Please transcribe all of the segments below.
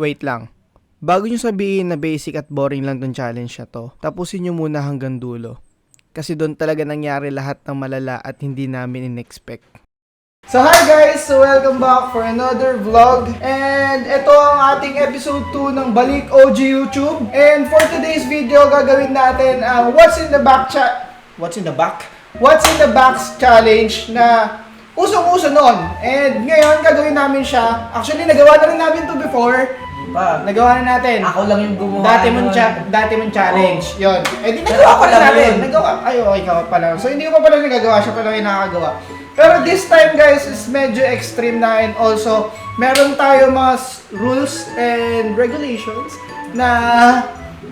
Wait lang. Bago nyo sabihin na basic at boring lang tong challenge na to, tapusin nyo muna hanggang dulo. Kasi doon talaga nangyari lahat ng malala at hindi namin in-expect. So hi guys! So welcome back for another vlog. And ito ang ating episode 2 ng Balik OG YouTube. And for today's video, gagawin natin ang What's in the Back challenge na usong-uso noon. And ngayon, gagawin namin siya. Actually, nagawa na rin namin to before. Nagawa na natin. Ako lang yung gumawa. Dati mong challenge. Oh. Yun. Eh di nagawa pa rin natin. Ikaw pala. So hindi ko pa pala nagagawa. Siya pala yung nakagawa. Pero this time guys is medyo extreme na, and also meron tayo mga rules and regulations na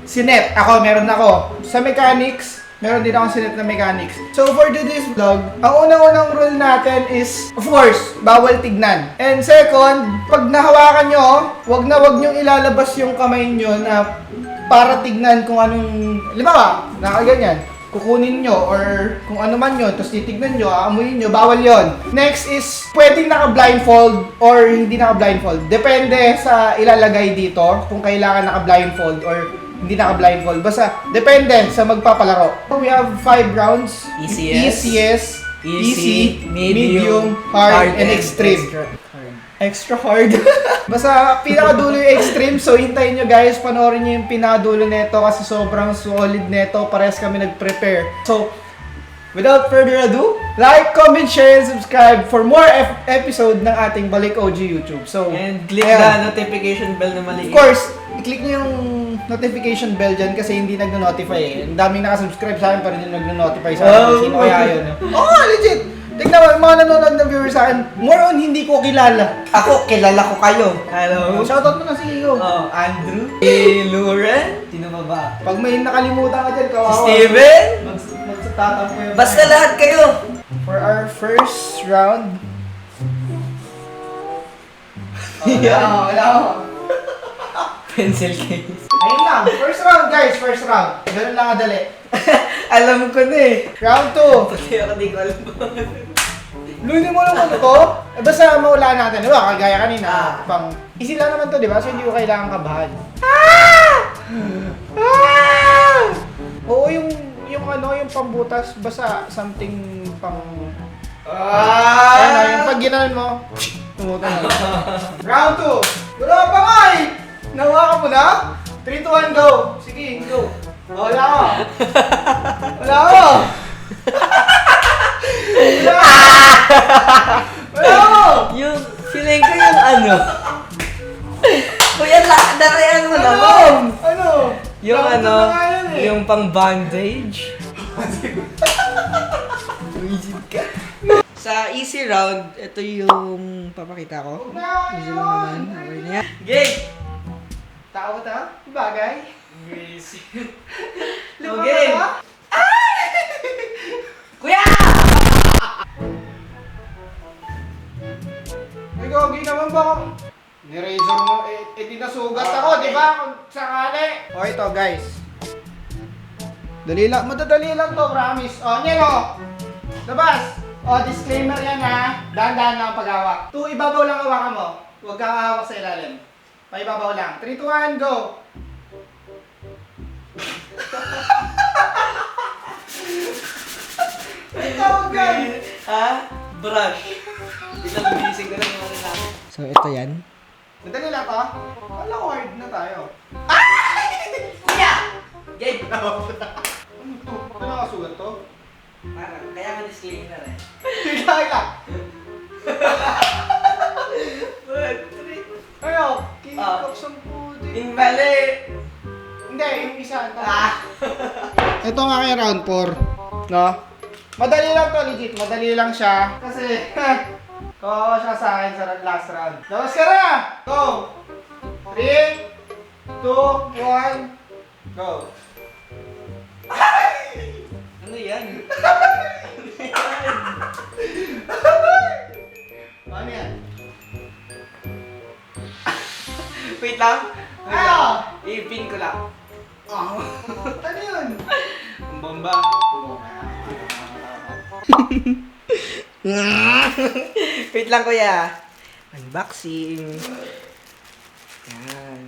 sinet. Meron ako. Sa mechanics, meron din akong sinet na mechanics. So for today's vlog, ang unang-unang rule natin is, of course, bawal tignan. And second, pag nahawakan nyo, wag nyo ilalabas yung kamay nyo na para tignan kung anong, halimbawa, nakaganyan, kukunin nyo or kung ano man yun, tapos titignan nyo, aamuyin nyo, bawal yon. Next is, pwedeng naka-blindfold or hindi naka-blindfold. Depende sa ilalagay dito, kung kailangan naka-blindfold or hindi naka-blindfold. Basta, depende sa magpapalaro. We have 5 rounds. Easiest, easy, medium, hard, and extreme. Extra hard. Basta, pinakadulo yung extreme. So, hintayin nyo guys. Panoorin nyo yung pinakadulo neto kasi sobrang solid neto. Parehas kami nag-prepare. So, without further ado, like, comment, share, and subscribe for more episode ng ating Balik OG YouTube. So, and click the notification bell na maliit. Of course, i-click nyo yung notification bell dyan kasi hindi nagno-notify eh. Ang daming nakasubscribe sa akin pero hindi nagno-notify sa akin. Sino kaya yun? Oo, legit! Tignan mo, yung mga nanonood na viewers sa akin, more on hindi ko kilala. Ako, kilala ko kayo. Hello. Shoutout mo na si Leo. Andrew. Lauren. Sino ba ba? Pag may nakalimutan ka dyan, kawawa. Steven. Magsatatang ko yun. Basta lahat kayo. For our first round. Wala ako. Pencil case. Ayun lang, first round guys, first round. Ganun lang kadali. Alam ko na eh. Round 2. Pati ako di ko alam. Lunin mo lang ano to. Basta maulaan natin. Diba, kagaya kanina. Pang, easy lang naman to, diba? So hindi ko kailangan kabahan. Oo, yung pambutas, basta something pang... yung pag ginanon mo, tumutan na. Round 2. Wala pa nga eh! Nawa ka mo na? 3, 2, 1, go! Sige, go! Wala ako! Wala ako! Wala ako! Yung, feeling ko yung ano. Kuya, narayan mo naman. Ano? Yung Round ano, two na nga yun eh. yung pang bandage. Isip ka. Sa easy round, ito yung papakita ko. Easy lang naman. Okay na yan. Game! Tao ta? Bagay? Easy. Lima Okay. ka? Kuya! Ay, gogi naman ba? Ni-razor mo, di nasugat ako, di ba? Kung sakali. O, ito guys. Madadali lang to, promise. O, yan o. Labas. O, disclaimer yan ha. Dahan-dahan lang ang paghawak. 2, ibabaw lang hawakan mo. Huwag kang hawak sa ilalim. Paibabaw lang. 3, 2, 1, go! Ikaw gan! Ha? Brush. Gising ko lang yung ano namin. So, ito yan. Madali lang to. Wala ko hard na tayo. Kuya! Game! Ano to? Ano nakasugat to? Parang, kaya nga disclaimer eh. Higay lang. Ayo, kinikap sa puti. Yung mali! Hindi, yung isa. Ito nga kay round 4. No? Madali lang to, legit. Madali lang siya. Kasi, kawawa siya sa akin sa last round. Labas ka na! Go! 3, 2, 1, go! Ano yan? Ano yan? Wait lang. Ano? I-pin ko lang. Ano yun? Ang bomba. Wait lang kuya. Unboxing. Yan.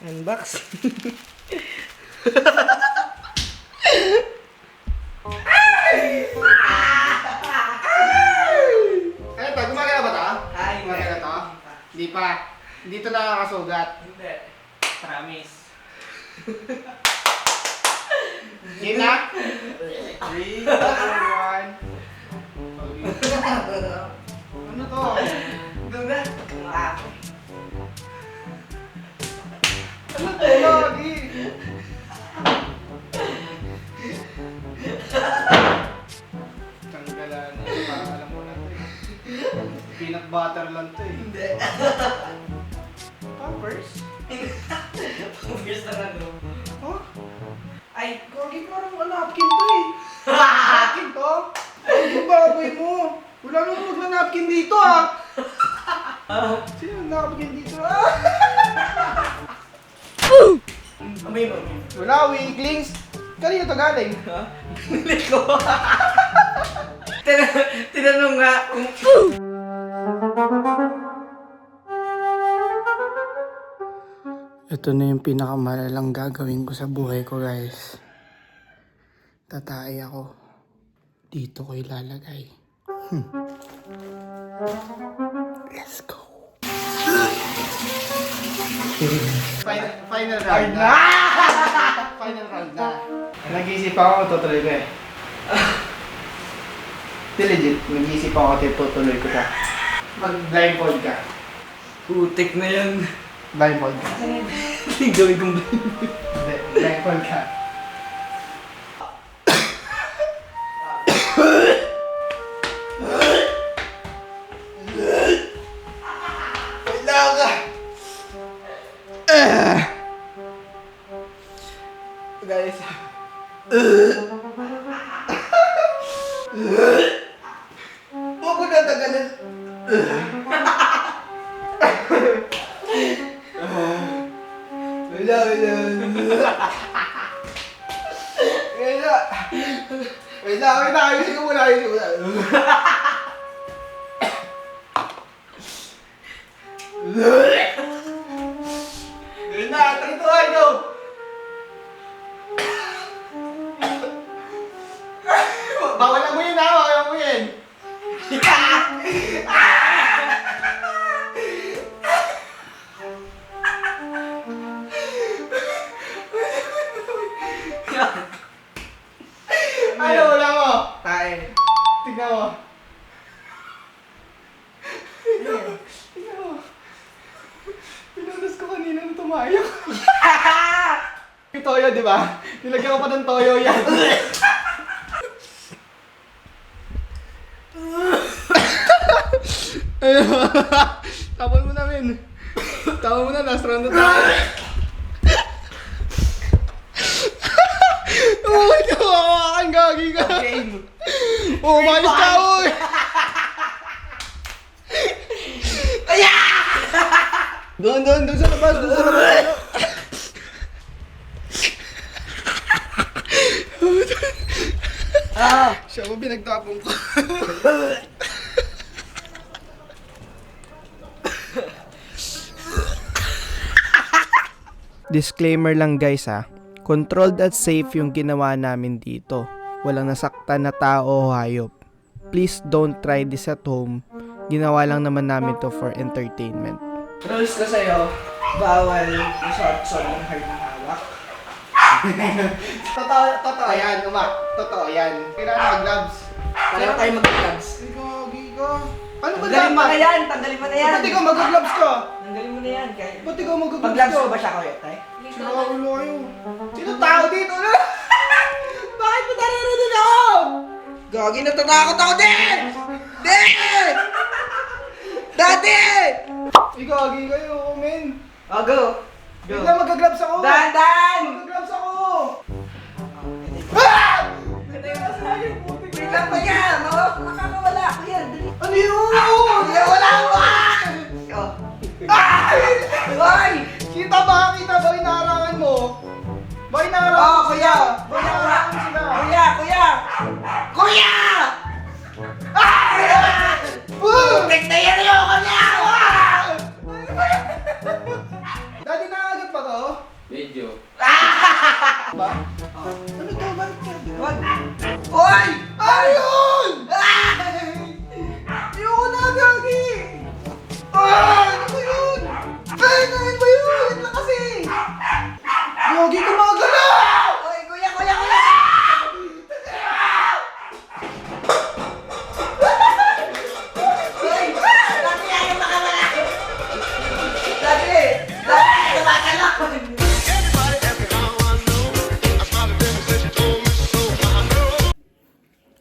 Unboxing. Ano to? Gumagana ba to? Ay, Gumagana to? Hindi pa. Hindi to nakakasugat. Hindi. Promise. Game na? 3, 2, 1. Ano to? Duga. Ano to? Lagi. Tanggalan. Parang alam mo na to eh. Peanut butter lang to eh. Hindi. Pampers? Obvious na ano. Huh? Ay, Gagi, parang napkin to eh. Napkin to? Ay, yung baboy mo. Wala nang magna-napkin dito ah. Sino ang napkin dito ah? Amoy mo. Wala, weaklings. Kanina to galing. Ha? Hindi ko. Tinanong nga kung... Ito na yung pinakamalalang gagawin ko sa buhay ko, guys. Tatay ako. Dito ko ilalagay. Let's go. Final round na. Final round na. Nag-iisip ako, tutuloy ko eh. Di legit, nag-iisip ako, tutuloy ko ka. Mag-blindfold ka. Putik na yan. Blindfold ka. Hindi gawin kong Hindi, blindfold ka. Wala ka! Guys. Huwag ko na tagalin. Wala. Ayusin ko muna. Wala, trituhan nyo! Bawal mo yun ha, bawal mo yun! Ano, wala mo? Tayo. Tignan mo. Tignan mo. Pinunas ko kanina na tumayo. Yung toyo, di ba? Nilagyan ko pa ng toyo yan. Tapon mo namin. Tapon mo na, last round na tayo. Oh, ito, hawakan, gagi ka. Game. Oh, malis ka, oy! Doon sa labas, Siya mo pinagtapong ko. Disclaimer lang guys ha. Controlled at safe yung ginawa namin dito. Walang nasaktan na tao o hayop. Please don't try this at home. Ginawa lang naman namin to for entertainment. Rules ko sa'yo, bawal masort-sort ng hard na hawak. Totoo yan, Totoo yan. Kailangan mag-gloves. Pareho tayo mag-gloves. Gagi ka. Ano ba Tanggalin mo na dapat? yan, tanggalin mo na yan. Ba't ikaw mag-gloves ka? Tanggalin mo na yan. Kaya... Ba't ikaw mag-gloves Mag-gloves ka? ko ba siya kuya, tay? Sino ka ulo kayo? Sino tao dito na? Bakit mo naririnig ako? Gagi, natatakot ako din! Din! Dati! Gagi kayo, men. Oh, go! Go! Wait lang, mag-gloves ako. Dan! Mag-gloves ako. Ah! Wait lang pa yan! Makakawala ko yan! Dali! Ano yun? Wala ko! Ay! Hoy! Kita ba? Inaharangan mo? Ba inaharangan Oh, mo kuya! sila? Ba Kuya! inaharangan mo sila? Kuya! Kuya! Kuya! Ay! Putik na yan yung kuya! Dati nakagat pa to?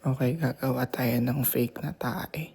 Okay, gagawa tayo ng fake na tae.